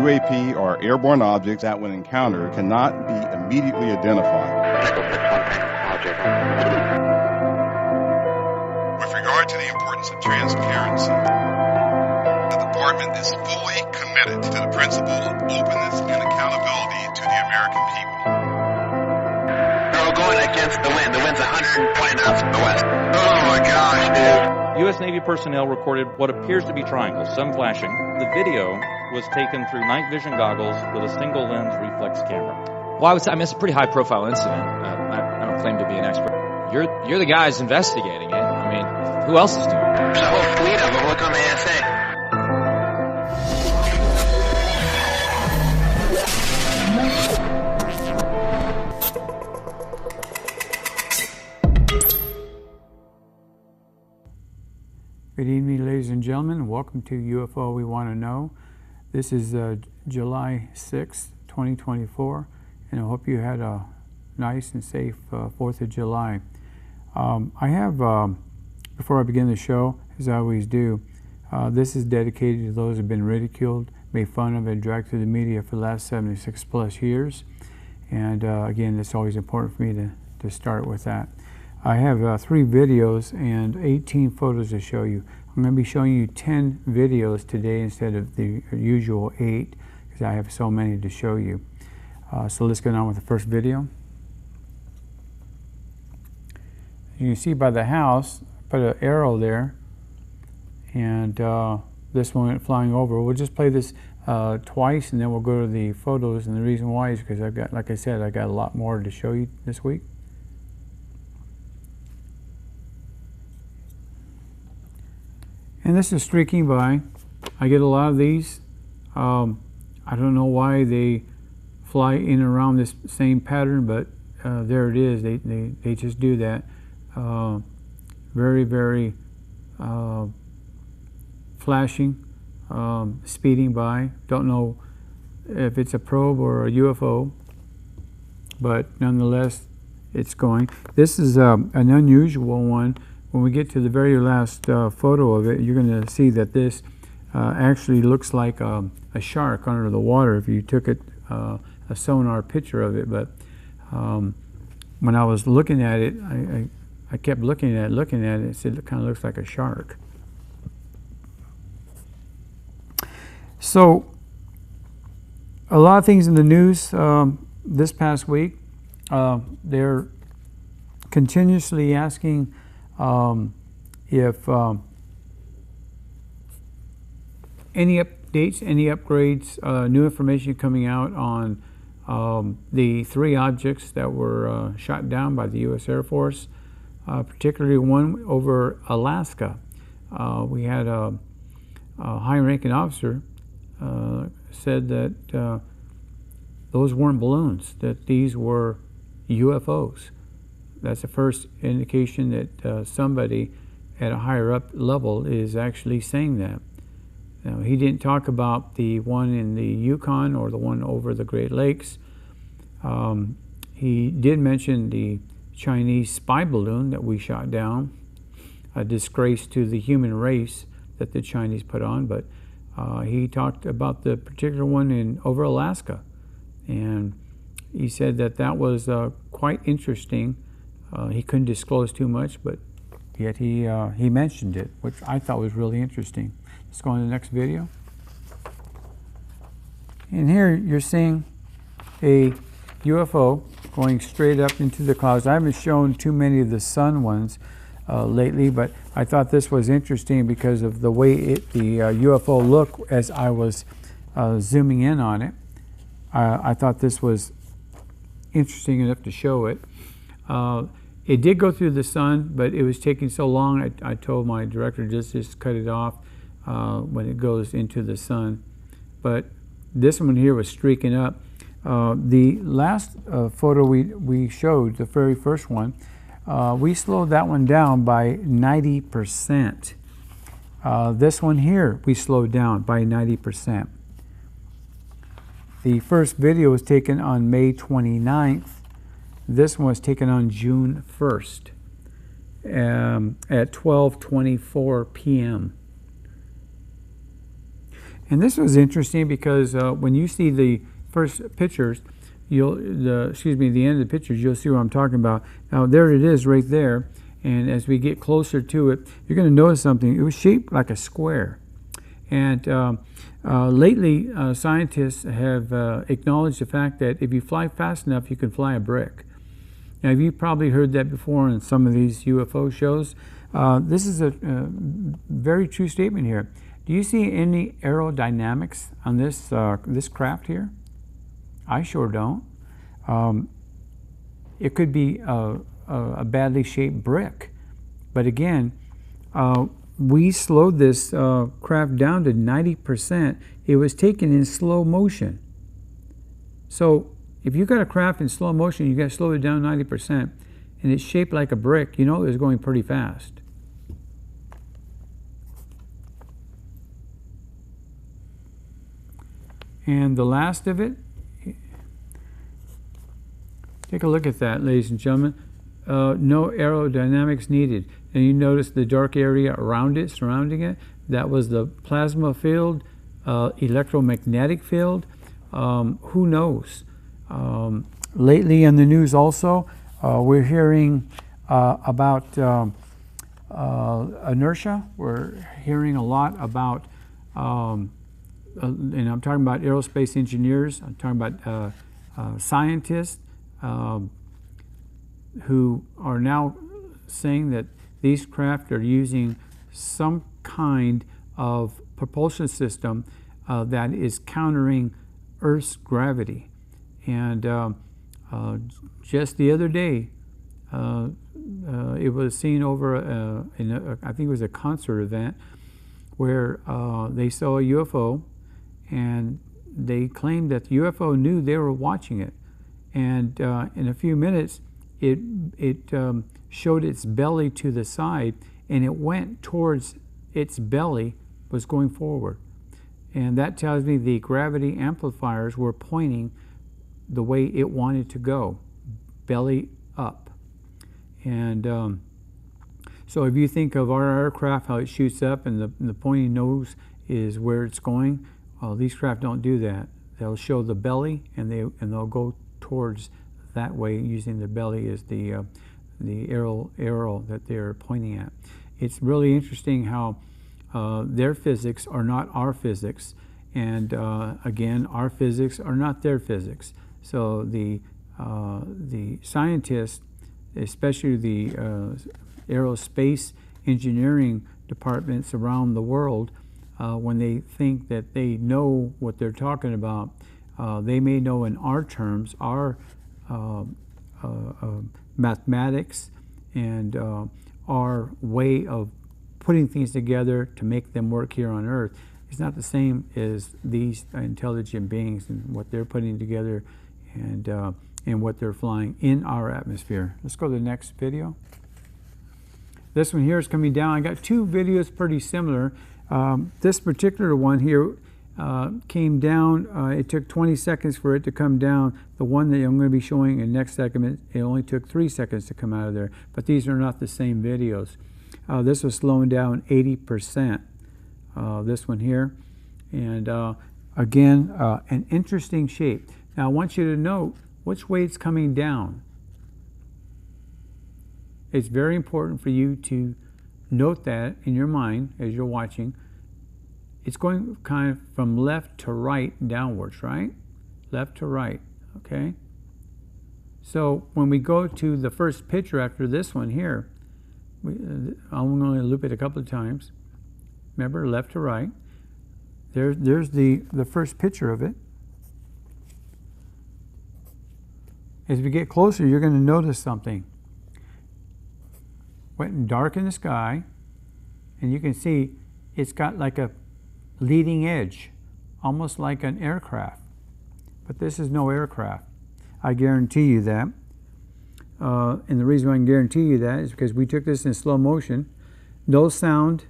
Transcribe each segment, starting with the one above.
UAP are airborne objects that, when encountered, cannot be immediately identified. With regard to the importance of transparency, the Department is fully committed to the principle of openness and accountability to the American people. They're going against the wind. The wind's 120 knots from the west. Oh my gosh, dude. U.S. Navy personnel recorded what appears to be triangles, some flashing. The video was taken through night vision goggles with a single lens reflex camera. Well, I mean, it's a pretty high-profile incident. I don't claim to be an expert. You're the guys investigating it. I mean, who else is doing it? There's a whole fleet of them. Look on the ASA. Good evening, ladies and gentlemen. Welcome to UFO We Want to Know. This is July 6th, 2024, and I hope you had a nice and safe 4th of July. I have, before I begin the show, as I always do, this is dedicated to those who have been ridiculed, made fun of, and dragged through the media for the last 76 plus years. And again, it's always important for me to start with that. I have 3 videos and 18 photos to show you. I'm going to be showing you 10 videos today instead of the usual 8 because I have so many to show you. So let's get on with the first video. You can see by the house, put an arrow there, and this one went flying over. We'll just play this twice and then we'll go to the photos, and the reason why is because I've got, like I said, I got a lot more to show you this week. And this is streaking by. I get a lot of these. I don't know why they fly in and around this same pattern, but there it is. They just do that. Very, very flashing, speeding by. Don't know if it's a probe or a UFO, but nonetheless, it's going. This is an unusual one. When we get to the very last photo of it, you're going to see that this actually looks like a shark under the water if you took it, a sonar picture of it. But when I was looking at it, I kept looking at it, it said it kind of looks like a shark. So a lot of things in the news this past week. They're continuously asking if any updates, any upgrades, new information coming out on the 3 objects that were shot down by the U.S. Air Force, particularly one over Alaska. We had a high-ranking officer said that those weren't balloons, that these were UFOs. That's the first indication that somebody at a higher up level is actually saying that. Now, he didn't talk about the one in the Yukon or the one over the Great Lakes. He did mention the Chinese spy balloon that we shot down, a disgrace to the human race that the Chinese put on, but he talked about the particular one over Alaska, and he said that that was quite interesting. He couldn't disclose too much, but yet he mentioned it, which I thought was really interesting. Let's go on to the next video. And here you're seeing a UFO going straight up into the clouds. I haven't shown too many of the sun ones lately, but I thought this was interesting because of the way the UFO looked as I was zooming in on it. I thought this was interesting enough to show it. It did go through the sun, but it was taking so long, I told my director just cut it off when it goes into the sun. But this one here was streaking up. The last photo we showed, the very first one, we slowed that one down by 90%. This one here, we slowed down by 90%. The first video was taken on May 29th. This one was taken on June 1st at 12:24 p.m. And this was interesting because when you see the first pictures, the end of the pictures, you'll see what I'm talking about. Now there it is right there, and as we get closer to it, you're going to notice something. It was shaped like a square. And lately, scientists have acknowledged the fact that if you fly fast enough, you can fly a brick. Now, you've probably heard that before in some of these UFO shows. This is a very true statement here. Do you see any aerodynamics on this this craft here? I sure don't. It could be a badly shaped brick, but again, we slowed this craft down to 90%. It was taken in slow motion. So if you got a craft in slow motion, you got to slow it down 90%, and it's shaped like a brick, you know it was going pretty fast. And the last of it, take a look at that, ladies and gentlemen. No aerodynamics needed. And you notice the dark area around it, surrounding it, that was the plasma field, electromagnetic field. Who knows? Lately in the news also, we're hearing about inertia. We're hearing a lot about, and I'm talking about aerospace engineers, I'm talking about scientists who are now saying that these craft are using some kind of propulsion system that is countering Earth's gravity. And just the other day, it was seen over, I think it was a concert event, where they saw a UFO, and they claimed that the UFO knew they were watching it. And in a few minutes, it showed its belly to the side, and it went towards its belly, was going forward. And that tells me the gravity amplifiers were pointing the way it wanted to go, belly up. And so if you think of our aircraft, how it shoots up and the pointy nose is where it's going, these craft don't do that. They'll show the belly, and they'll go towards that way, using the belly as the arrow that they're pointing at. It's really interesting how their physics are not our physics, and again, our physics are not their physics. So the scientists, especially the aerospace engineering departments around the world, when they think that they know what they're talking about, they may know in our terms, our mathematics, and our way of putting things together to make them work here on Earth is not the same as these intelligent beings and what they're putting together and what they're flying in our atmosphere. Let's go to the next video. This one here is coming down. I got two videos pretty similar. This particular one here came down. It took 20 seconds for it to come down. The one that I'm going to be showing in the next segment, it only took 3 seconds to come out of there. But these are not the same videos. This was slowing down 80%. This one here. And again, an interesting shape. Now I want you to note which way it's coming down. It's very important for you to note that in your mind as you're watching. It's going kind of from left to right downwards, right? Left to right, okay? So when we go to the first picture after this one here, I'm going to loop it a couple of times. Remember, left to right. There's the first picture of it. As we get closer, you're going to notice something. Went dark in the sky, and you can see it's got like a leading edge, almost like an aircraft. But this is no aircraft. I guarantee you that. And the reason I can guarantee you that is because we took this in slow motion. No sound.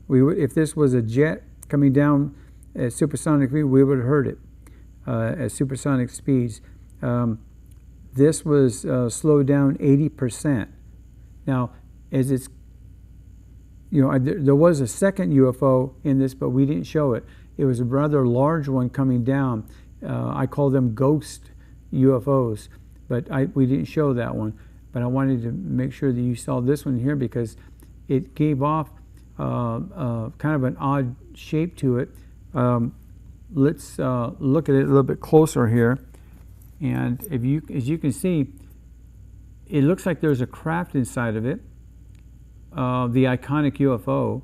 If this was a jet coming down at supersonic speed, we would have heard it at supersonic speeds. This was slowed down 80%. Now, as it's, there was a second UFO in this, but we didn't show it. it was a rather large one coming down. I call them ghost UFOs, but we didn't show that one. But I wanted to make sure that you saw this one here because it gave off kind of an odd shape to it. Let's look at it a little bit closer here. And as you can see, it looks like there's a craft inside of it, the iconic UFO.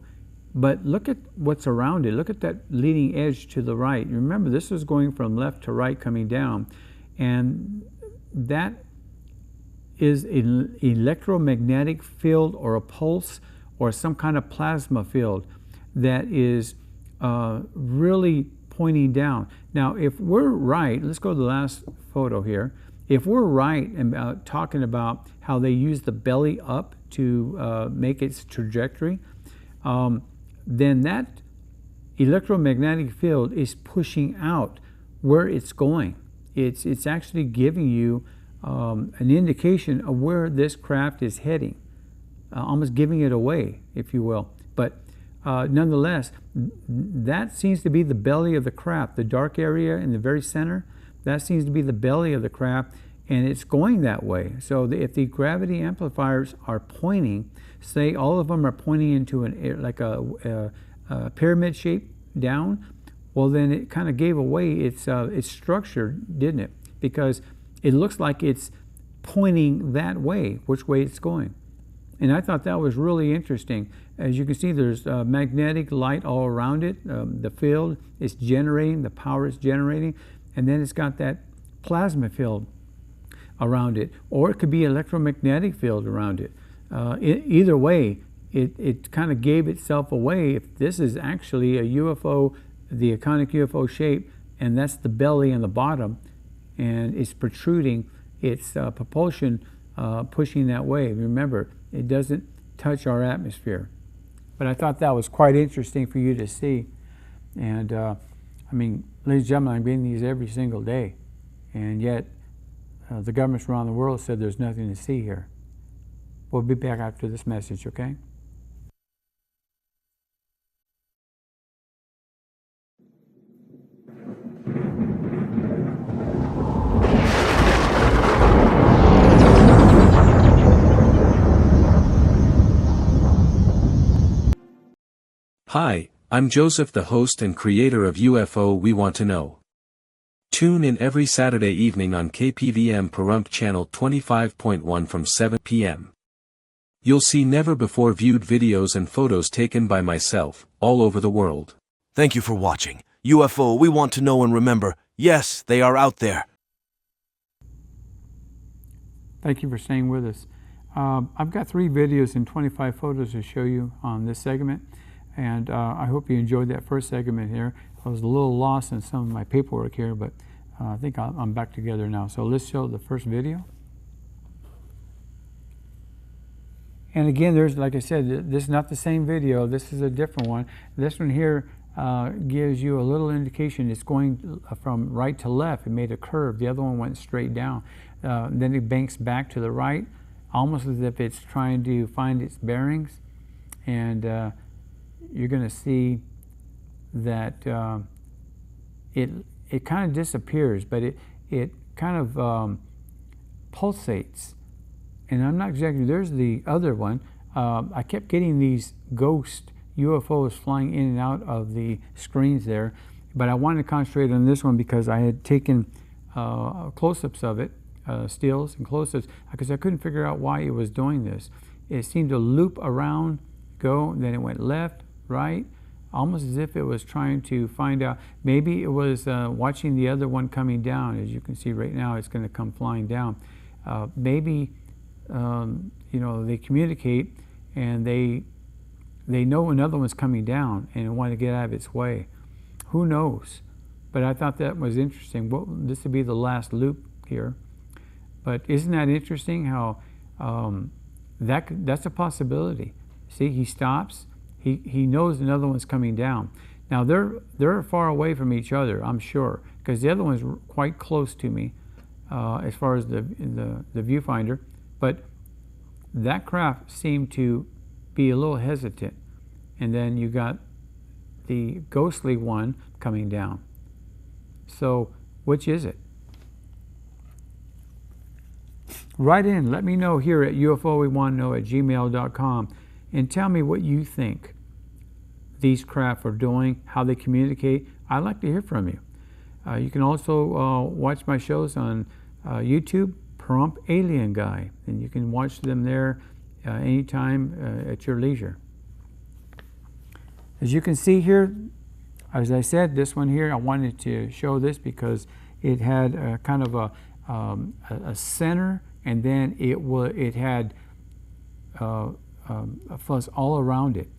But look at what's around it. Look at that leading edge to the right. Remember, this was going from left to right coming down. And that is an electromagnetic field or a pulse or some kind of plasma field that is really pointing down. Now, if we're right, let's go to the last photo here. If we're right about talking about how they use the belly up to make its trajectory, then that electromagnetic field is pushing out where it's going. It's actually giving you an indication of where this craft is heading, almost giving it away, if you will. But nonetheless, that seems to be the belly of the craft. The dark area in the very center, that seems to be the belly of the craft, and it's going that way. So if the gravity amplifiers are pointing, say all of them are pointing into like a pyramid shape down, well then it kind of gave away its structure, didn't it? Because it looks like it's pointing that way, which way it's going. And I thought that was really interesting. As you can see, there's magnetic light all around it. The field is generating, the power is generating, and then it's got that plasma field around it, or it could be electromagnetic field around it. Either way, it kind of gave itself away. If this is actually a UFO, the iconic UFO shape, and that's the belly and the bottom, and it's protruding, its propulsion pushing that way. Remember, it doesn't touch our atmosphere. But I thought that was quite interesting for you to see. And I mean, ladies and gentlemen, I'm getting these every single day, and yet the governments around the world said there's nothing to see here. We'll be back after this message, okay? Hi, I'm Joseph, the host and creator of UFO We Want to Know. Tune in every Saturday evening on KPVM Pahrump Channel 25.1 from 7 p.m. You'll see never-before-viewed videos and photos taken by myself, all over the world. Thank you for watching. UFO We Want to Know, and remember, yes, they are out there. Thank you for staying with us. I've got 3 videos and 25 photos to show you on this segment. And I hope you enjoyed that first segment here. I was a little lost in some of my paperwork here, but I think I'm back together now. So let's show the first video. And again, there's, like I said, this is not the same video. This is a different one. This one here gives you a little indication it's going from right to left. It made a curve. The other one went straight down. Then it banks back to the right, almost as if it's trying to find its bearings. And you're going to see that it kind of disappears, but it kind of pulsates. And I'm not exactly, there's the other one. I kept getting these ghost UFOs flying in and out of the screens there, but I wanted to concentrate on this one because I had taken close-ups of it, stills and close-ups, because I couldn't figure out why it was doing this. It seemed to loop around, go, and then it went left, right, almost as if it was trying to find out. Maybe it was watching the other one coming down. As you can see right now, it's going to come flying down. Maybe you know, they communicate and they know another one's coming down and want to get out of its way. Who knows? But I thought that was interesting. Well, this would be the last loop here. But isn't that interesting how that's a possibility? See, he stops. He knows another one's coming down. Now they're far away from each other, I'm sure, because the other one's quite close to me as far as the viewfinder. But that craft seemed to be a little hesitant. And then you got the ghostly one coming down. So which is it? Write in, let me know here at UFOWeWantToKnow@gmail.com and tell me what you think these craft are doing, how they communicate. I'd like to hear from you. You can also watch my shows on YouTube, Pahrump Alien Guy, and you can watch them there anytime at your leisure. As you can see here, as I said, this one here, I wanted to show this because it had kind of a center, and then it had a fuzz all around it.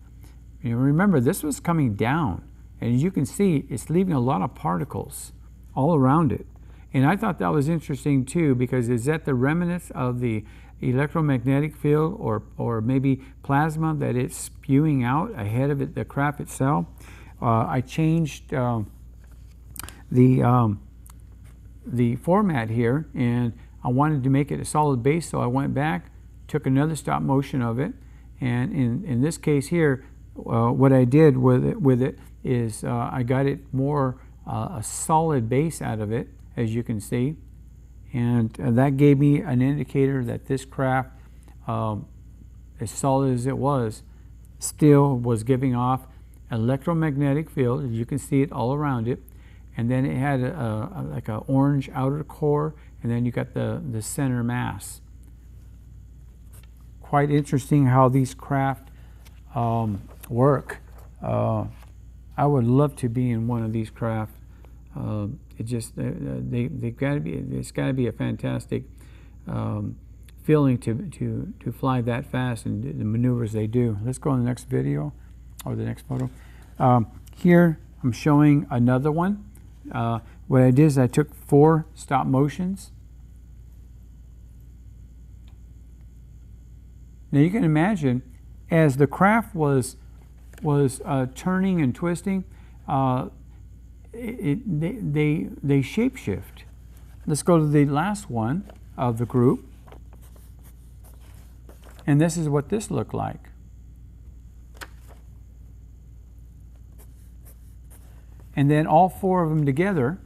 You know, remember, this was coming down, and as you can see, it's leaving a lot of particles all around it. And I thought that was interesting too, because is that the remnants of the electromagnetic field or maybe plasma that it's spewing out ahead of it, the craft itself? I changed the format here, and I wanted to make it a solid base, so I went back, took another stop motion of it, and in this case here, what I did with it is I got it more a solid base out of it, as you can see, and that gave me an indicator that this craft, as solid as it was, still was giving off electromagnetic field, as you can see it all around it, and then it had like an orange outer core, and then you got the center mass. Quite interesting how these craft work. I would love to be in one of these craft. It just they've got to be. It's got to be a fantastic feeling to fly that fast and the maneuvers they do. Let's go on the next video or the next photo. Here I'm showing another one. What I did is I took 4 stop motions. Now you can imagine, as the craft was turning and twisting, they shapeshift. Let's go to the last one of the group, and this is what this looked like. And then all 4 of them together,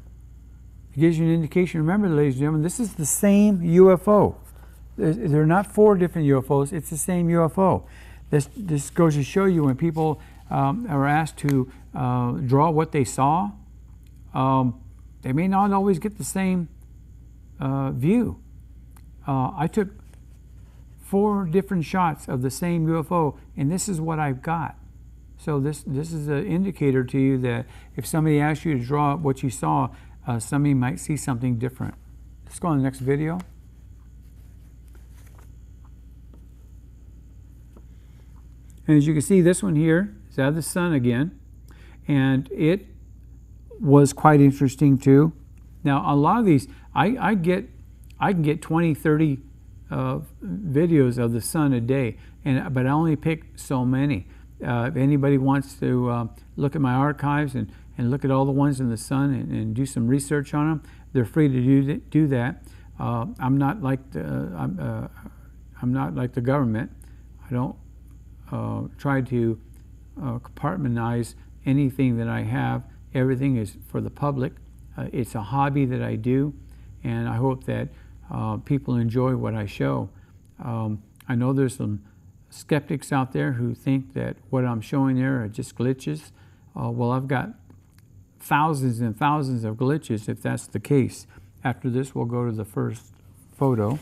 it gives you an indication. Remember, ladies and gentlemen, this is the same UFO. They're not 4 different UFOs, it's the same UFO. This goes to show you when people are asked to draw what they saw, they may not always get the same view. I took 4 different shots of the same UFO, and this is what I've got. So this is an indicator to you that if somebody asks you to draw what you saw, somebody might see something different. Let's go on the next video. And as you can see, this one here is out of the sun again, and it was quite interesting too. Now a lot of these, I can get 20, 30 videos of the sun a day, but I only pick so many. If anybody wants to look at my archives and look at all the ones in the sun and do some research on them, they're free to do that. I'm not like the government. I don't try to compartmentalize anything that I have. Everything is for the public. It's a hobby that I do, and I hope that people enjoy what I show. I know there's some skeptics out there who think that what I'm showing there are just glitches. Well, I've got thousands and thousands of glitches if that's the case. After this, we'll go to the first photo.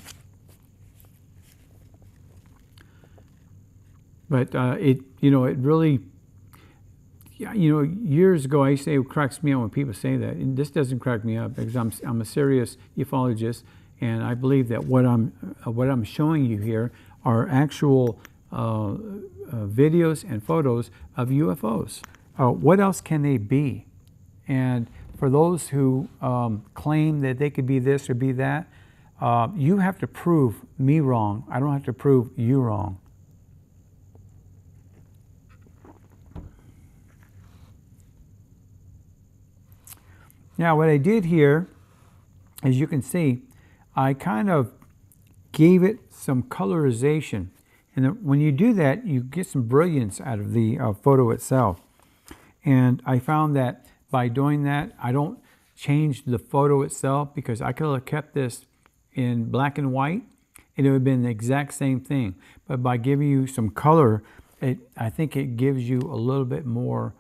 But it really, years ago I used to say it cracks me up when people say that. And this doesn't crack me up because I'm a serious ufologist, and I believe that what I'm showing you here are actual videos and photos of UFOs. What else can they be? And for those who claim that they could be this or be that, you have to prove me wrong. I don't have to prove you wrong. Now what I did here, as you can see, I kind of gave it some colorization. And when you do that, you get some brilliance out of the photo itself. And I found that by doing that, I don't change the photo itself, because I could have kept this in black and white and it would have been the exact same thing. But by giving you some color, I think it gives you a little bit more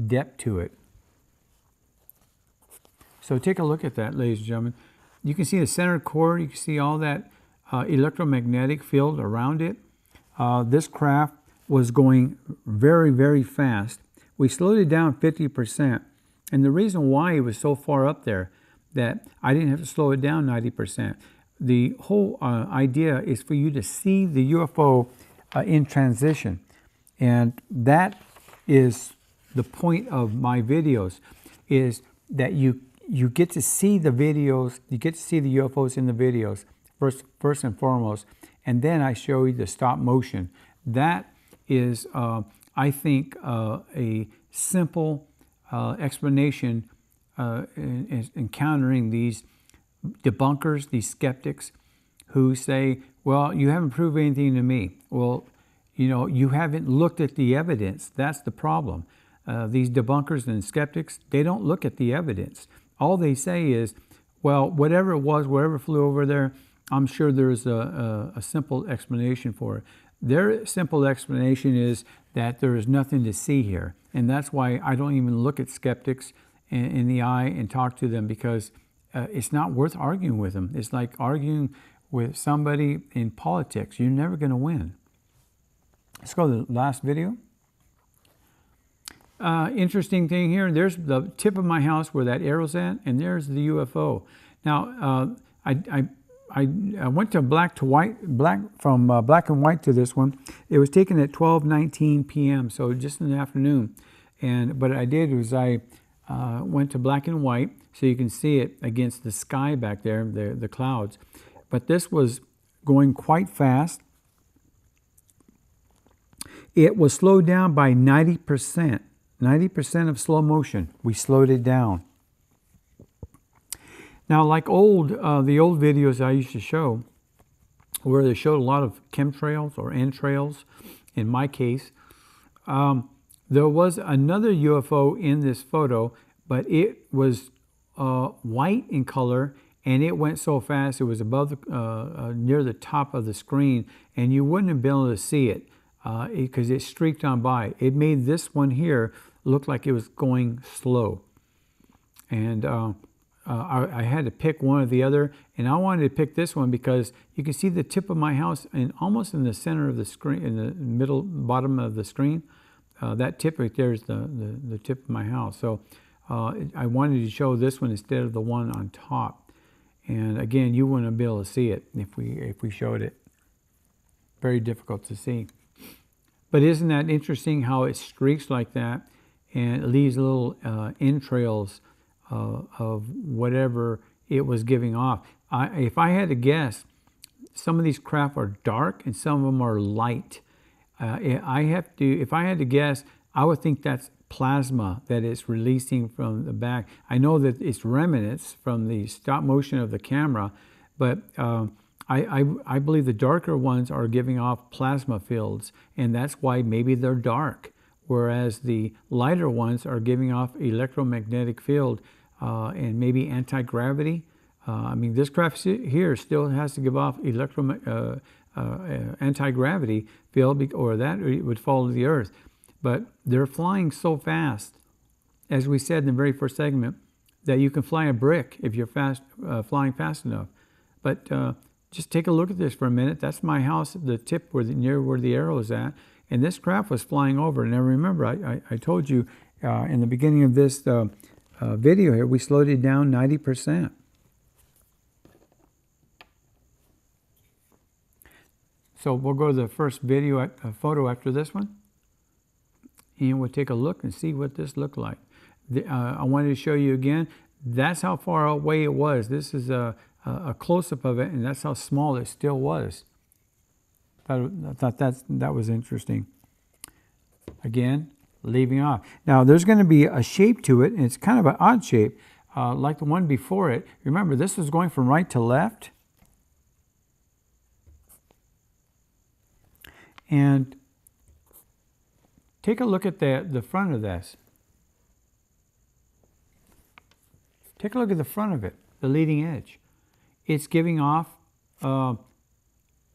depth to it. So take a look at that, ladies and gentlemen. You can see the center core. You can see all that electromagnetic field around it. This craft was going very, very fast. We slowed it down 50%. And the reason why it was so far up there that I didn't have to slow it down 90%. The whole idea is for you to see the UFO in transition. And that is the point of my videos, is that you get to see the videos, you get to see the UFOs in the videos, first and foremost, and then I show you the stop motion. That is, I think, a simple explanation in encountering these debunkers, these skeptics who say, well, you haven't proved anything to me. Well, you know, you haven't looked at the evidence. That's the problem. These debunkers and skeptics, they don't look at the evidence. All they say is, well, whatever it was, whatever flew over there, I'm sure there's a simple explanation for it. Their simple explanation is that there is nothing to see here. And that's why I don't even look at skeptics in the eye and talk to them, because it's not worth arguing with them. It's like arguing with somebody in politics. You're never going to win. Let's go to the last video. Interesting thing here, there's the tip of my house where that arrow's at, and there's the UFO. Now, I went to black from black and white to this one. It was taken at 12:19 p.m., so just in the afternoon. And what I did was I went to black and white, so you can see it against the sky back there, the clouds. But this was going quite fast. It was slowed down by 90%. 90% of slow motion. We slowed it down. Now, like the old videos I used to show, where they showed a lot of chemtrails or entrails, in my case, there was another UFO in this photo, but it was white in color, and it went so fast it was above near the top of the screen, and you wouldn't have been able to see it because it streaked on by. It made this one here look like it was going slow, and I had to pick one or the other, and I wanted to pick this one because you can see the tip of my house and almost in the center of the screen, in the middle bottom of the screen. That tip right there is the tip of my house. So I wanted to show this one instead of the one on top. And again, you wouldn't be able to see it if we showed it. Very difficult to see. But isn't that interesting how it streaks like that and it leaves little entrails of whatever it was giving off. If I had to guess, some of these craft are dark and some of them are light. If I had to guess, I would think that's plasma that it's releasing from the back. I know that it's remnants from the stop motion of the camera, but I believe the darker ones are giving off plasma fields, and that's why maybe they're dark, whereas the lighter ones are giving off electromagnetic field and maybe anti-gravity. I mean, this craft here still has to give off anti-gravity field, or that it would fall to the earth. But they're flying so fast, as we said in the very first segment, that you can fly a brick if you're flying fast enough. But just take a look at this for a minute. That's my house, the tip near where the arrow is at. And this craft was flying over. Now remember, I told you in the beginning of this video here, we slowed it down 90%. So we'll go to the first video, photo after this one. And we'll take a look and see what this looked like. I wanted to show you again, that's how far away it was. This is a close-up of it, and that's how small it still was. I thought that was interesting. Again, leaving off. Now, there's going to be a shape to it, and it's kind of an odd shape, like the one before it. Remember, this was going from right to left. And Take a look at the front of this. Take a look at the front of it, the leading edge. It's giving off,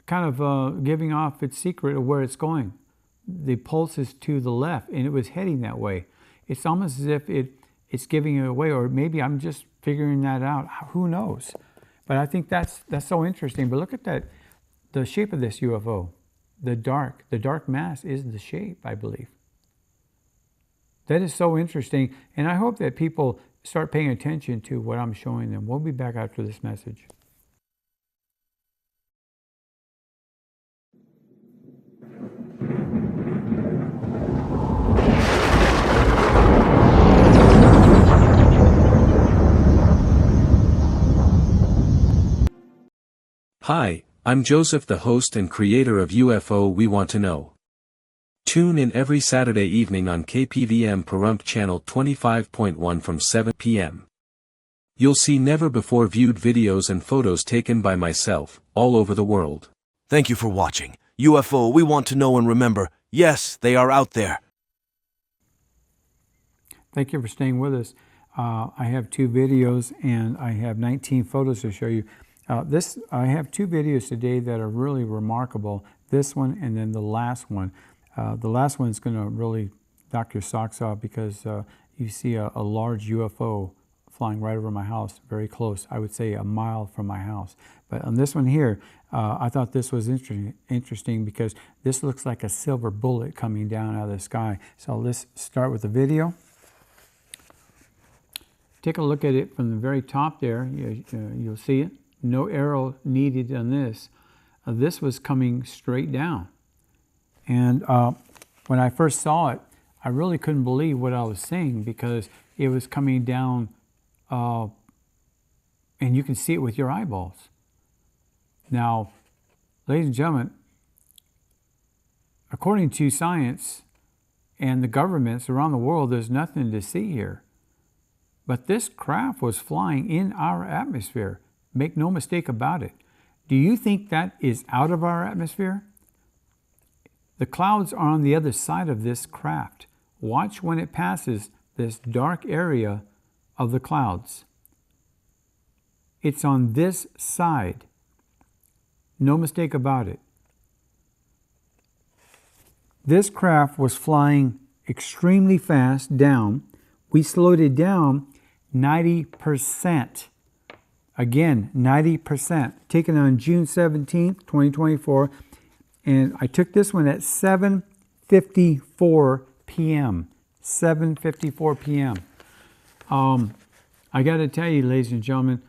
giving off its secret of where it's going. The pulse is to the left, and it was heading that way. It's almost as if it's giving it away, or maybe I'm just figuring that out. Who knows? But I think that's so interesting. But look at that, the shape of this UFO. The dark mass is the shape, I believe. That is so interesting, and I hope that people start paying attention to what I'm showing them. We'll be back after this message. Hi, I'm Joseph, the host and creator of UFO We Want to Know. Tune in every Saturday evening on KPVM Pahrump channel 25.1 from 7 p.m. You'll see never-before-viewed videos and photos taken by myself, all over the world. Thank you for watching. UFO, we want to know and remember, yes, they are out there. Thank you for staying with us. I have 2 videos and I have 19 photos to show you. I have 2 videos today that are really remarkable. This one and then the last one. The last one is going to really knock your socks off because you see a large UFO flying right over my house, very close. I would say a mile from my house. But on this one here, I thought this was interesting because this looks like a silver bullet coming down out of the sky. So let's start with the video. Take a look at it from the very top there. You'll see it. No arrow needed on this. This was coming straight down. And when I first saw it, I really couldn't believe what I was seeing because it was coming down and you can see it with your eyeballs. Now, ladies and gentlemen, according to science and the governments around the world, there's nothing to see here. But this craft was flying in our atmosphere. Make no mistake about it. Do you think that is out of our atmosphere? The clouds are on the other side of this craft. Watch when it passes this dark area of the clouds. It's on this side. No mistake about it. This craft was flying extremely fast down. We slowed it down 90%. Again, 90%. Taken on June 17th, 2024. And I took this one at 7:54 p.m. 7:54 p.m. I got to tell you, ladies and gentlemen,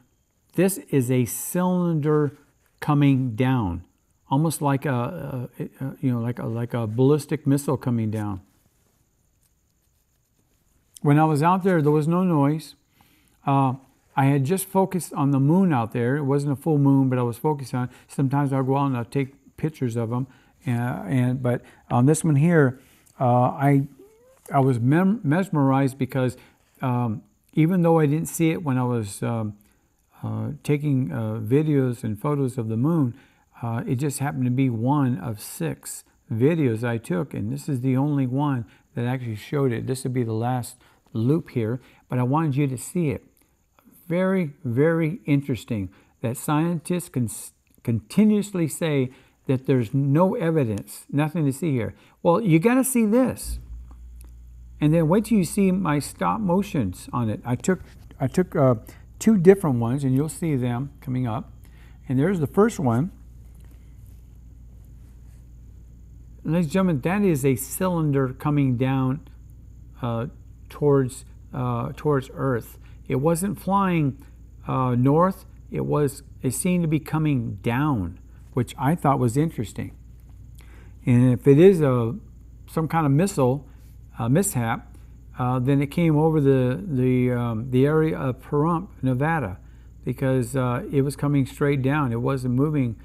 this is a cylinder coming down, almost like like a ballistic missile coming down. When I was out there was no noise. I had just focused on the moon out there. It wasn't a full moon, but I was focused on it. Sometimes I'll go out and I'll take pictures of them, but on this one here, I was mesmerized because even though I didn't see it when I was taking videos and photos of the moon, it just happened to be one of 6 videos I took, and this is the only one that actually showed it. This would be the last loop here, but I wanted you to see it. Very, very interesting that scientists can continuously say that there's no evidence, nothing to see here. Well, you got to see this. And then wait till you see my stop motions on it. I took 2 different ones, and you'll see them coming up. And there's the first one. Ladies and gentlemen, that is a cylinder coming down towards Earth. It wasn't flying north. It seemed to be coming down, which I thought was interesting. And if it is some kind of missile mishap, then it came over the area of Pahrump, Nevada, because it was coming straight down. It wasn't moving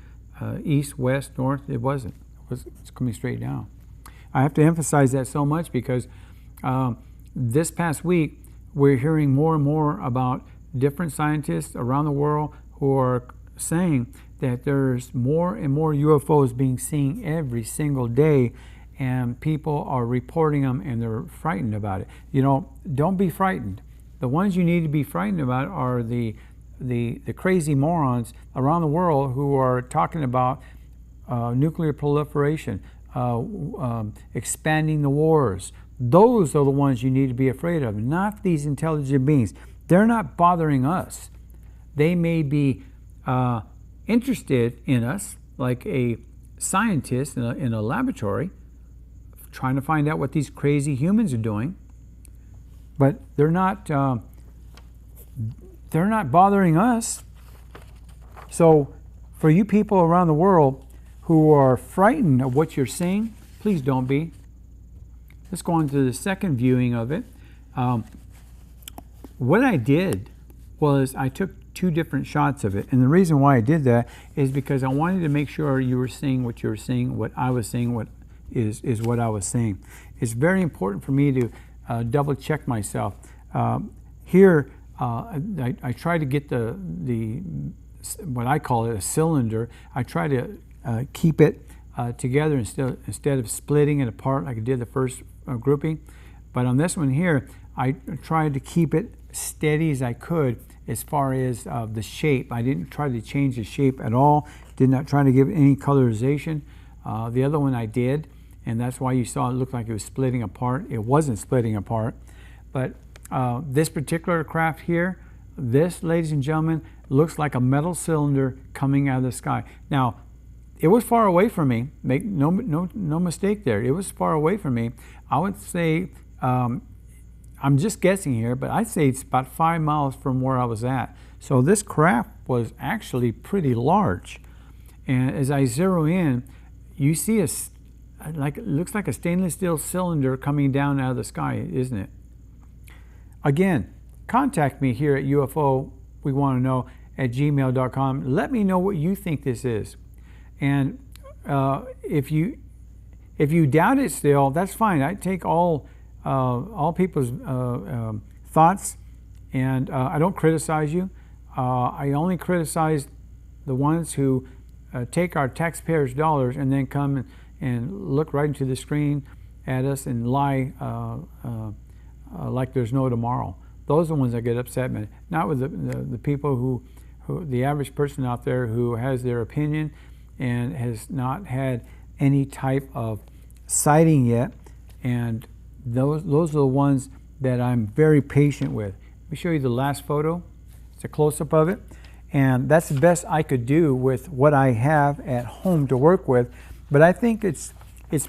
east, west, north. It wasn't. It's coming straight down. I have to emphasize that so much because this past week we're hearing more and more about different scientists around the world who are saying that there's more and more UFOs being seen every single day, and people are reporting them and they're frightened about it. You know, don't be frightened. The ones you need to be frightened about are the crazy morons around the world who are talking about nuclear proliferation, expanding the wars. Those are the ones you need to be afraid of, not these intelligent beings. They're not bothering us. They may be interested in us, like a scientist in a laboratory, trying to find out what these crazy humans are doing, but they're not bothering us. So for you people around the world who are frightened of what you're seeing, please don't be. Let's go on to the second viewing of it. What I did was I took 2 different shots of it, and the reason why I did that is because I wanted to make sure you were seeing what you were seeing, what I was seeing, what is what I was seeing. It's very important for me to double check myself. Here, I try to get the what I call it a cylinder. I try to keep it together instead of splitting it apart like I did the first grouping. But on this one here, I tried to keep it steady as I could as far as the shape. I didn't try to change the shape at all. Did not try to give it any colorization. The other one I did, and that's why you saw it look like it was splitting apart. It wasn't splitting apart. But this particular craft here, this, ladies and gentlemen, looks like a metal cylinder coming out of the sky. Now, it was far away from me. Make no mistake there. It was far away from me. I would say, I'm just guessing here, but I'd say it's about 5 miles from where I was at. So this craft was actually pretty large. And as I zero in, you see it looks like a stainless steel cylinder coming down out of the sky, isn't it? Again, contact me here at UFO We Want to Know at gmail.com. Let me know what you think this is. And if you doubt it still, that's fine. I take all people's thoughts, and I don't criticize you. I only criticize the ones who take our taxpayers' dollars and then come and look right into the screen at us and lie like there's no tomorrow. Those are the ones that get upset, man. Not with the people who the average person out there who has their opinion and has not had any type of sighting yet. And those are the ones that I'm very patient with. Let me show you the last photo. It's a close-up of it. And that's the best I could do with what I have at home to work with. But I think it's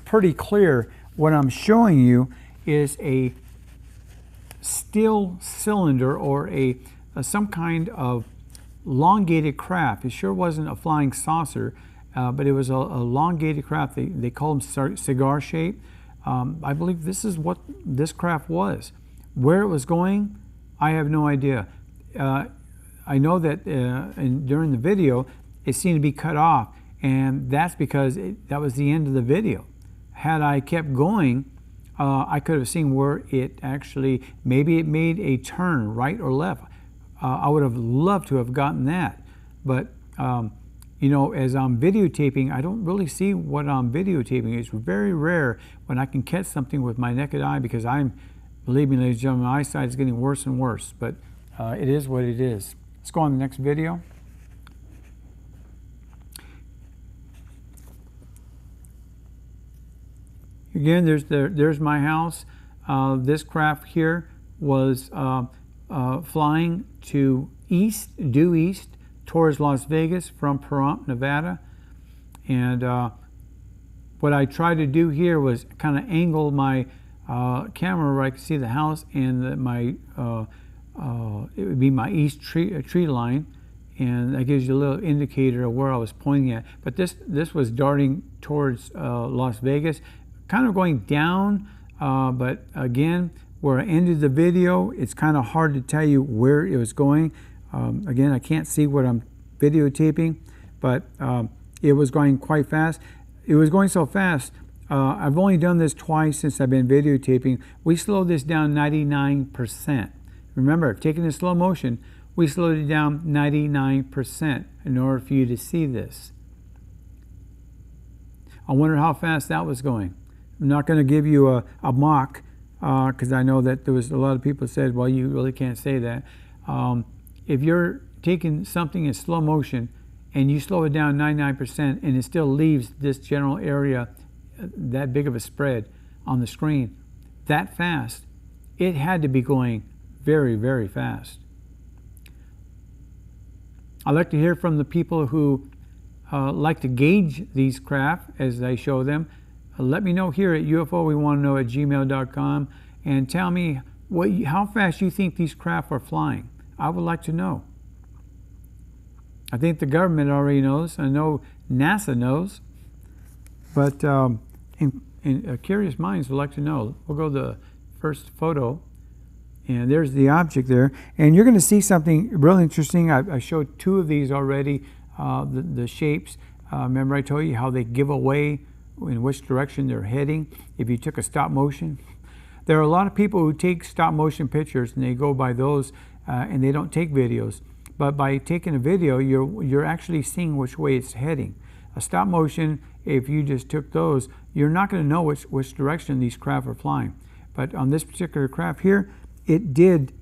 pretty clear. What I'm showing you is a steel cylinder or some kind of elongated craft. It sure wasn't a flying saucer, but it was a elongated craft. They call them cigar shape. I believe this is what this craft was. Where it was going, I have no idea. I know that during the video, it seemed to be cut off, and that's because that was the end of the video. Had I kept going, I could have seen where it actually, maybe it made a turn right or left. I would have loved to have gotten that. But, you know, as I'm videotaping, I don't really see what I'm videotaping. It's very rare when I can catch something with my naked eye because believe me, ladies and gentlemen, my eyesight is getting worse and worse. But it is what it is. Let's go on to the next video. Again, there's my house. This craft here was flying due east towards Las Vegas from Pahrump, Nevada. And what I tried to do here was kind of angle my camera where I could see the house and it would be my east tree line, and that gives you a little indicator of where I was pointing at. But this was darting towards Las Vegas, kind of going down, but again, where I ended the video, it's kind of hard to tell you where it was going. Again, I can't see what I'm videotaping, but it was going quite fast. It was going so fast, I've only done this twice since I've been videotaping. We slowed this down 99%. Remember, taking in slow motion, we slowed it down 99% in order for you to see this. I wonder how fast that was going. I'm not going to give you a mock, because I know that there was a lot of people said, well, you really can't say that. If you're taking something in slow motion and you slow it down 99% and it still leaves this general area, that big of a spread on the screen, that fast, it had to be going very, very fast. I'd like to hear from the people who like to gauge these craft as I show them. Let me know here at UFOWeWantToKnow@gmail.com and tell me how fast you think these craft are flying. I would like to know. I think the government already knows. I know NASA knows. But curious minds would like to know. We'll go to the first photo. And there's the object there. And you're going to see something really interesting. I showed two of these already, the shapes. Remember I told you how they give away in which direction they're heading if you took a stop motion. There are a lot of people who take stop motion pictures and they go by those and they don't take videos. But by taking a video, you're actually seeing which way it's heading. A stop motion, if you just took those, you're not going to know which direction these craft are flying. But on this particular craft here, it did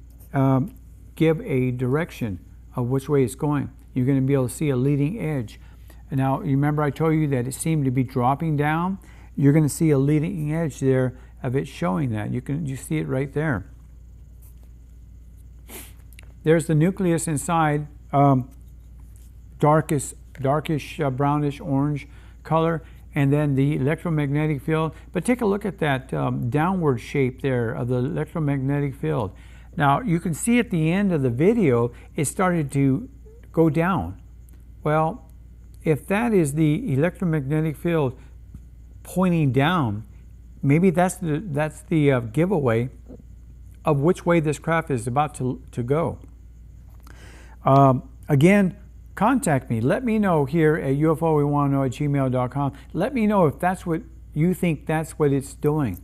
give a direction of which way it's going. You're going to be able to see a leading edge. Now, you remember I told you that it seemed to be dropping down? You're going to see a leading edge there of it showing that. You see it right there. There's the nucleus inside, darkish brownish orange color, and then the electromagnetic field. But take a look at that downward shape there of the electromagnetic field. Now you can see at the end of the video it started to go down. Well, if that is the electromagnetic field pointing down, maybe that's the giveaway of which way this craft is about to go. Again, contact me. Let me know here at UFOWeWantToKnow@gmail.com. Let me know if that's what you think that's what it's doing.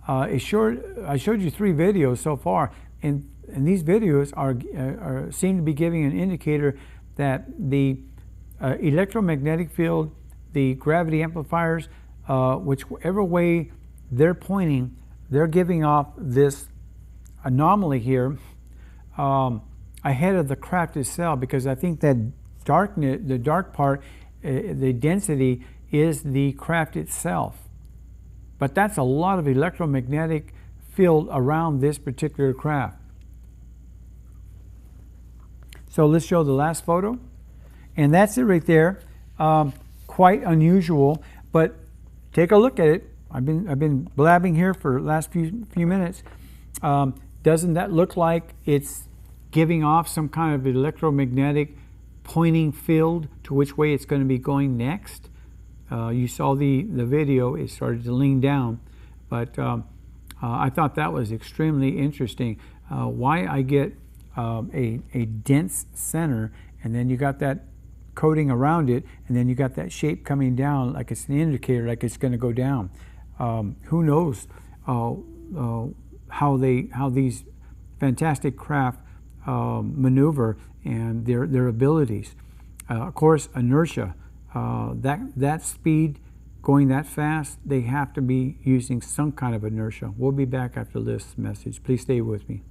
I showed you 3 videos so far, and these videos seem to be giving an indicator that the electromagnetic field, the gravity amplifiers, whichever way they're pointing, they're giving off this anomaly here ahead of the craft itself, because I think that darkness, the dark part, the density is the craft itself. But that's a lot of electromagnetic field around this particular craft. So let's show the last photo. And that's it right there. Quite unusual, but take a look at it. I've been blabbing here for the last few minutes. Doesn't that look like it's giving off some kind of electromagnetic pointing field to which way it's going to be going next? You saw the video, it started to lean down, but I thought that was extremely interesting. Why I get a dense center, and then you got that coating around it, and then you got that shape coming down like it's an indicator, like it's going to go down. Who knows how these fantastic craft maneuver and their abilities. Of course, inertia, that speed, going that fast, they have to be using some kind of inertia. We'll be back after this message. Please stay with me.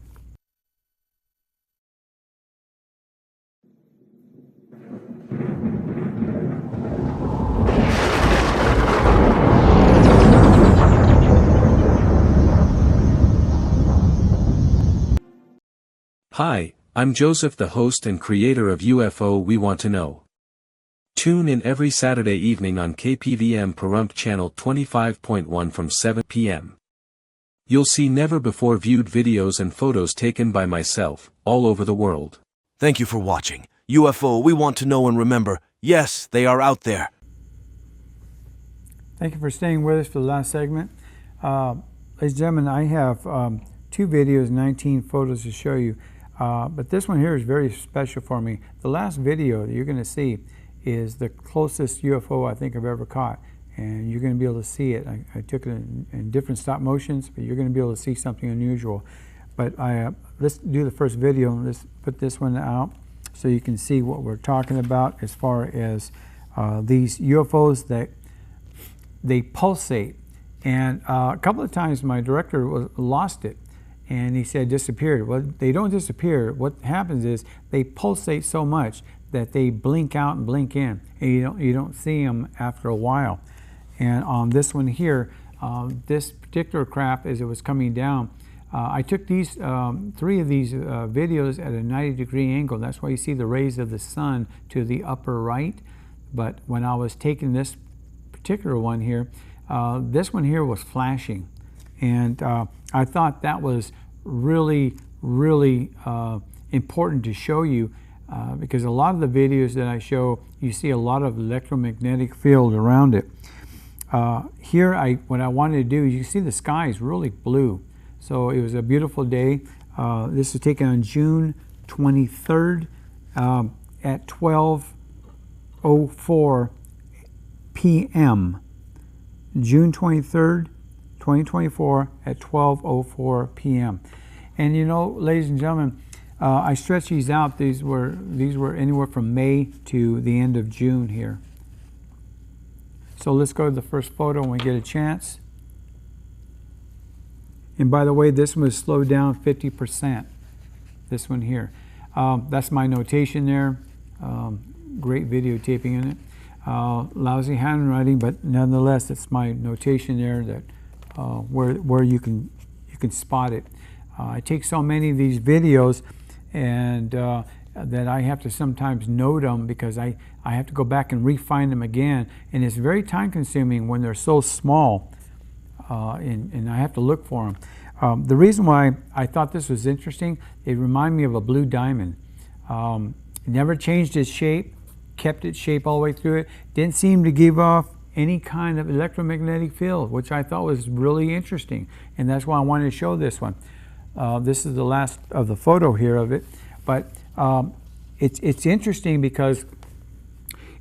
Hi, I'm Joseph, the host and creator of UFO We Want to Know. Tune in every Saturday evening on KPVM Pahrump channel 25.1 from 7 p.m. You'll see never-before-viewed videos and photos taken by myself, all over the world. Thank you for watching. UFO, we want to know and remember, yes, they are out there. Thank you for staying with us for the last segment. Ladies and gentlemen, I have 2 videos, 19 photos to show you. But this one here is very special for me. The last video that you're going to see is the closest UFO I think I've ever caught. And you're going to be able to see it. I took it in different stop motions, but you're going to be able to see something unusual. But let's do the first video. Let's put this one out so you can see what we're talking about as far as these UFOs that they pulsate. And a couple of times my director lost it, and he said disappeared. Well, they don't disappear. What happens is they pulsate so much that they blink out and blink in, and you don't see them after a while. And on this one here, this particular craft, as it was coming down, I took these 3 of these videos at a 90-degree angle. That's why you see the rays of the sun to the upper right. But when I was taking this particular one here, this one here was flashing, and I thought that was really, really important to show you, because a lot of the videos that I show, you see a lot of electromagnetic field around it. Here, what I wanted to do is, you see the sky is really blue. So it was a beautiful day. This was taken on June 23rd at 12:04 p.m. June 23rd, 2024 at 12:04 p.m. And you know, ladies and gentlemen, I stretched these out. These were anywhere from May to the end of June here. So let's go to the first photo when we get a chance. And by the way, this one was slowed down 50%. This one here. That's my notation there. Great videotaping in it. Lousy handwriting, but nonetheless, it's my notation there that where you can spot it. I take so many of these videos, and that I have to sometimes note them, because I have to go back and refine them again, and it's very time consuming when they're so small, and I have to look for them. The reason why I thought this was interesting, it reminded me of a blue diamond. It never changed its shape, kept its shape all the way through it, didn't seem to give off any kind of electromagnetic field, which I thought was really interesting, and that's why I wanted to show this one. This is the last of the photo here of it, but it's interesting because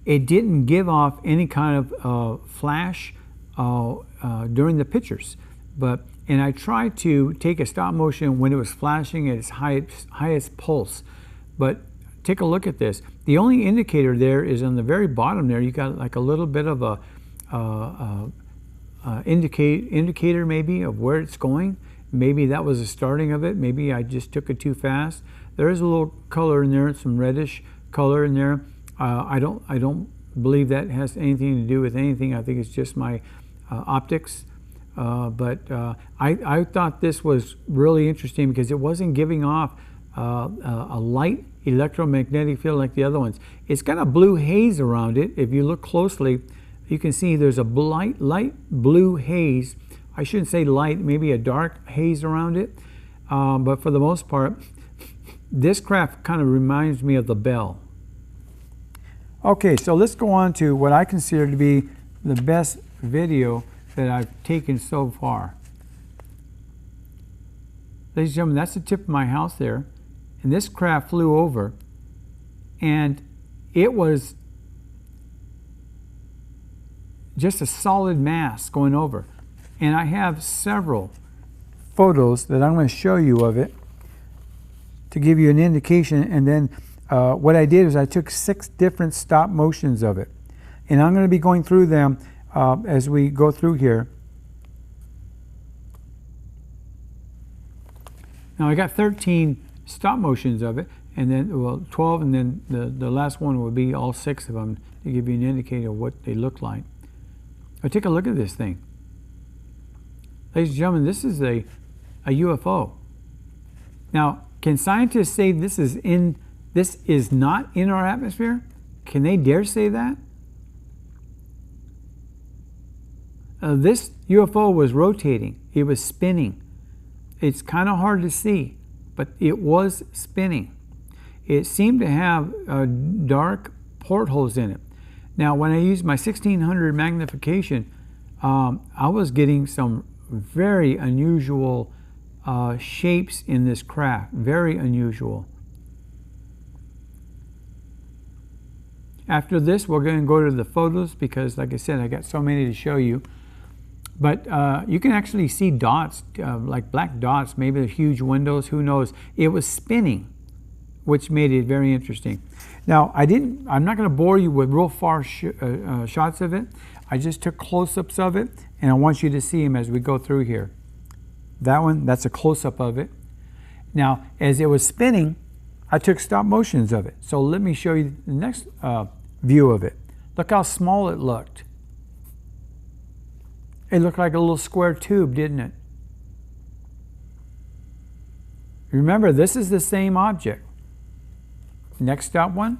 it didn't give off any kind of flash during the pictures. And I tried to take a stop motion when it was flashing at its highest pulse. But take a look at this. The only indicator there is on the very bottom there. You got like a little bit of a indicator maybe of where it's going. Maybe that was the starting of it. Maybe I just took it too fast. There is a little color in there, some reddish color in there. I don't believe that has anything to do with anything. I think it's just my optics. But I thought this was really interesting because it wasn't giving off a light electromagnetic field like the other ones. It's got a blue haze around it. If you look closely, you can see there's a light blue haze. I shouldn't say light, maybe a dark haze around it. But for the most part, this craft kind of reminds me of the Bell. Okay, so let's go on to what I consider to be the best video that I've taken so far. Ladies and gentlemen, that's the tip of my house there. And this craft flew over, and it was just a solid mass going over. And I have several photos that I'm going to show you of it to give you an indication. And then what I did is I took 6 different stop motions of it. And I'm going to be going through them as we go through here. Now I got 13 stop motions of it, and then, well, 12, and then the last one will be all 6 of them to give you an indicator of what they look like. Now take a look at this thing. Ladies and gentlemen, this is a UFO. Now, can scientists say this is not in our atmosphere? Can they dare say that? This UFO was rotating. It was spinning. It's kind of hard to see, but it was spinning. It seemed to have dark portholes in it. Now, when I used my 1600 magnification, I was getting some very unusual shapes in this craft. Very unusual. After this, we're going to go to the photos because, like I said, I got so many to show you. But you can actually see dots, like black dots, maybe the huge windows, who knows. It was spinning, which made it very interesting. Now, I'm not going to bore you with real far shots of it. I just took close-ups of it And I want you to see them as we go through here. That one, that's a close-up of it. Now, as it was spinning, I took stop motions of it. So let me show you the next view of it. Look how small it looked. It looked like a little square tube, didn't it? Remember, this is the same object. Next stop one,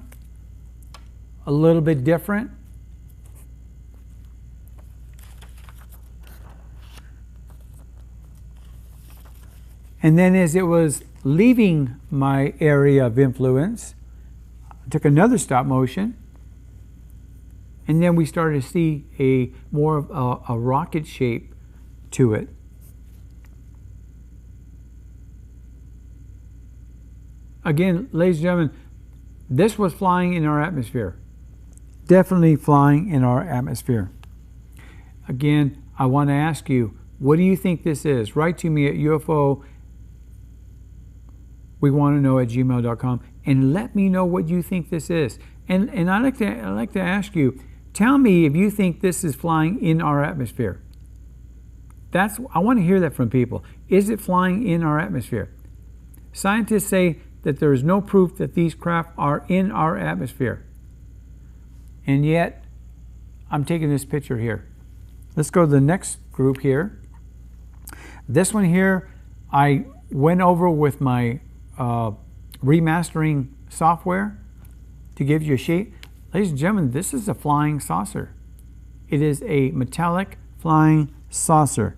a little bit different. And then as it was leaving my area of influence, I took another stop motion, and then we started to see a more of a rocket shape to it. Again, ladies and gentlemen, this was flying in our atmosphere. Definitely flying in our atmosphere. Again, I want to ask you, what do you think this is? Write to me at UFO we want to know @gmail.com and let me know what you think this is. And I'd like to ask you, tell me if you think this is flying in our atmosphere. I want to hear that from people. Is it flying in our atmosphere? Scientists say that there is no proof that these craft are in our atmosphere. And yet, I'm taking this picture here. Let's go to the next group here. This one here, I went over with my remastering software to give you a shape. Ladies and gentlemen, this is a flying saucer. It is a metallic flying saucer.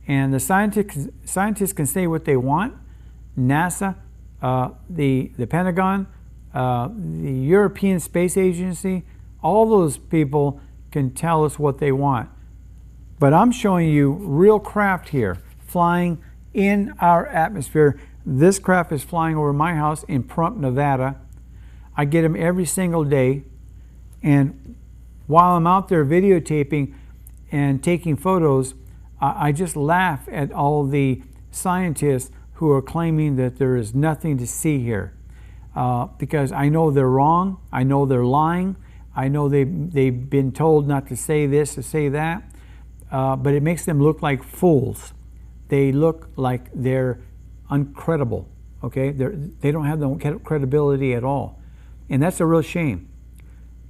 And the scientists can say what they want. NASA, the Pentagon, the European Space Agency, all those people can tell us what they want. But I'm showing you real craft here, flying in our atmosphere. This craft is flying over my house in Pahrump, Nevada. I get them every single day. And while I'm out there videotaping and taking photos, I just laugh at all the scientists who are claiming that there is nothing to see here. Because I know they're wrong. I know they're lying. I know they've been told not to say this or say that. But it makes them look like fools. They look like they're uncredible. Okay? They don't have the credibility at all. And that's a real shame.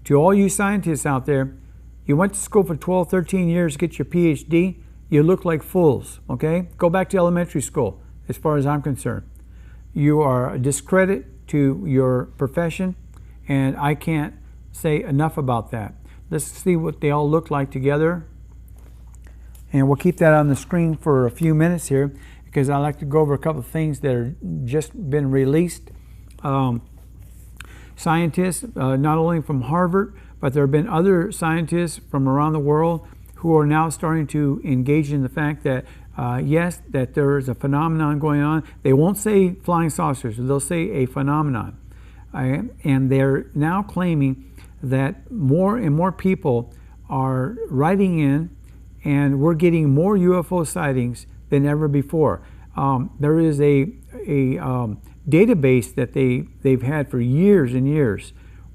To all you scientists out there, you went to school for 12, 13 years to get your PhD, you look like fools. Okay? Go back to elementary school, as far as I'm concerned. You are a discredit to your profession, and I can't say enough about that. Let's see what they all look like together. And we'll keep that on the screen for a few minutes here, because I like to go over a couple of things that are just been released. Scientists, not only from Harvard, but there have been other scientists from around the world who are now starting to engage in the fact that yes, that there is a phenomenon going on. They won't say flying saucers, they'll say a phenomenon. And they're now claiming that more and more people are writing in, and we're getting more UFO sightings than ever before. There is a database that they've had for years and years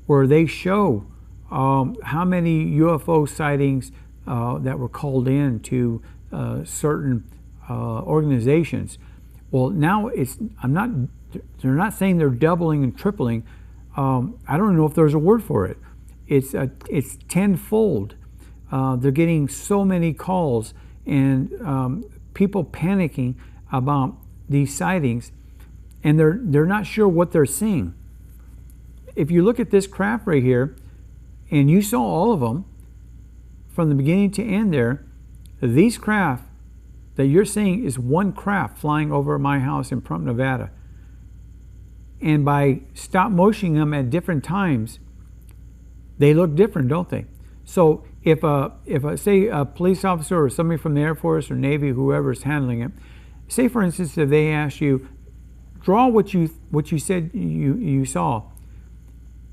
where they show how many UFO sightings that were called in to certain organizations. Well, now they're not saying they're doubling and tripling. I don't know if there's a word for it. It's tenfold. They're getting so many calls and people panicking about these sightings, and they're not sure what they're seeing. If you look at this craft right here, and you saw all of them from the beginning to end there, these craft that you're seeing is one craft flying over my house in Pahrump, Nevada. And by stop motioning them at different times, they look different, don't they? So if say a police officer or somebody from the Air Force or Navy, whoever is handling it, say for instance if they ask you, draw what you said you saw,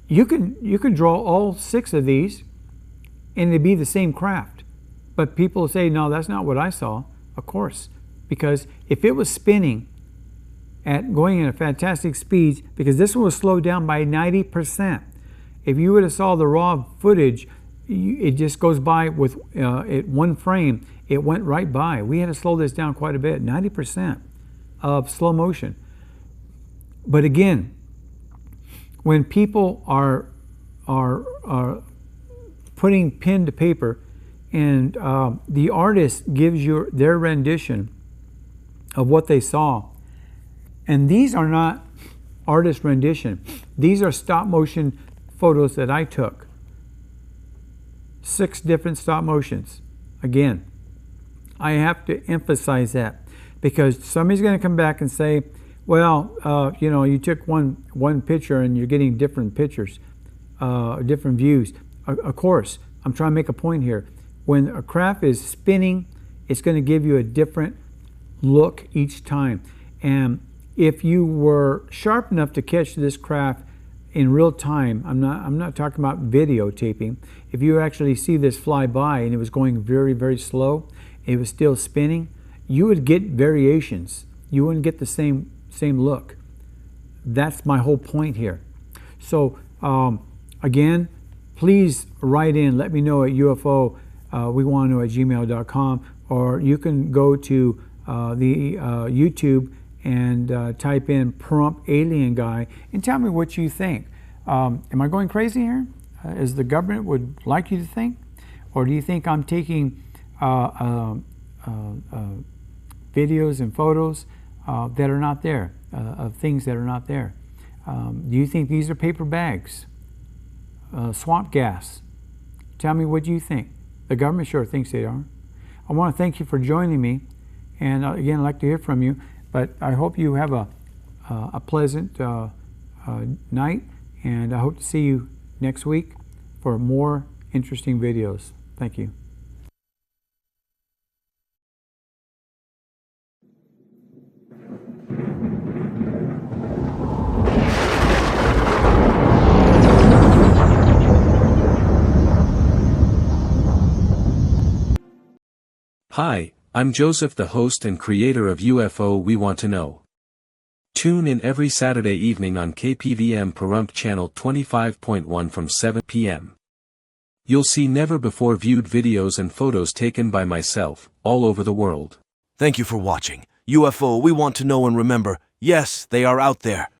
you can draw all 6 of these and it'd be the same craft. But people say, no, that's not what I saw. Of course, because if it was spinning going at a fantastic speed, because this one was slowed down by 90%. If you would have saw the raw footage, it just goes by with at one frame. It went right by. We had to slow this down quite a bit, 90% of slow motion. But again, when people are putting pen to paper, and the artist gives you their rendition of what they saw, and these are not artist rendition. These are stop motion photos that I took. 6 different stop motions. Again, I have to emphasize that because somebody's going to come back and say, well, you know, you took one picture and you're getting different pictures, different views. Of course, I'm trying to make a point here. When a craft is spinning, it's going to give you a different look each time. And if you were sharp enough to catch this craft in real time, I'm not talking about videotaping. If you actually see this fly by and it was going very, very slow, it was still spinning, you would get variations. You wouldn't get the same look. That's my whole point here. So again, please write in. Let me know at UFO. We want to know at gmail.com, or you can go to the YouTube and type in Prompt Alien Guy and tell me what you think. Am I going crazy here, as the government would like you to think? Or do you think I'm taking videos and photos that are not there, of things that are not there? Do you think these are paper bags, swamp gas? Tell me what you think. The government sure thinks they are. I want to thank you for joining me, and again, I'd like to hear from you. But I hope you have a pleasant night, and I hope to see you next week for more interesting videos. Thank you. Hi, I'm Joseph, the host and creator of UFO We Want to Know. Tune in every Saturday evening on KPVM Pahrump channel 25.1 from 7 p.m. You'll see never-before-viewed videos and photos taken by myself, all over the world. Thank you for watching. UFO, we want to know and remember, yes, they are out there.